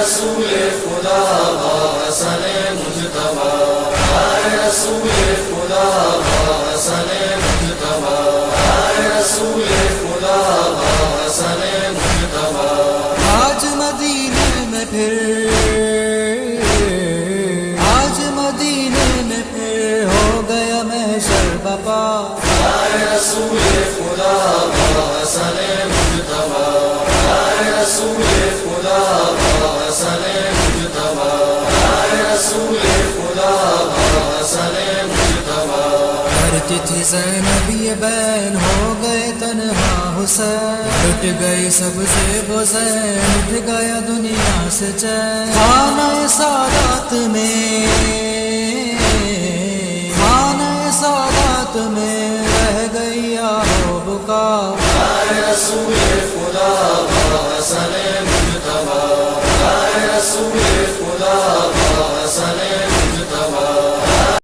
رسول خدا حسن مجتبی، اے رسول خدا حسن مجتبی، اے رسول خدا حسن مجتبی۔ آج مدینے میں پھر، آج مدینے میں پھر ہو گیا محشر بپا، اے رسول خدا حسن مجتبی، اے رسول خدا حسن مجتبی، اے رسول خدا حسن مجتبی۔ کرتی تھی زینب یہ بین، ہو گئے تنہا حسین، اٹھ گئی سب سے بزین، اٹھ گیا دنیا سے چین۔ خانہ سادات میں، خانہ سادات میں رہ گئی آہو بکا، اے رسول خدا حسن مجتبی،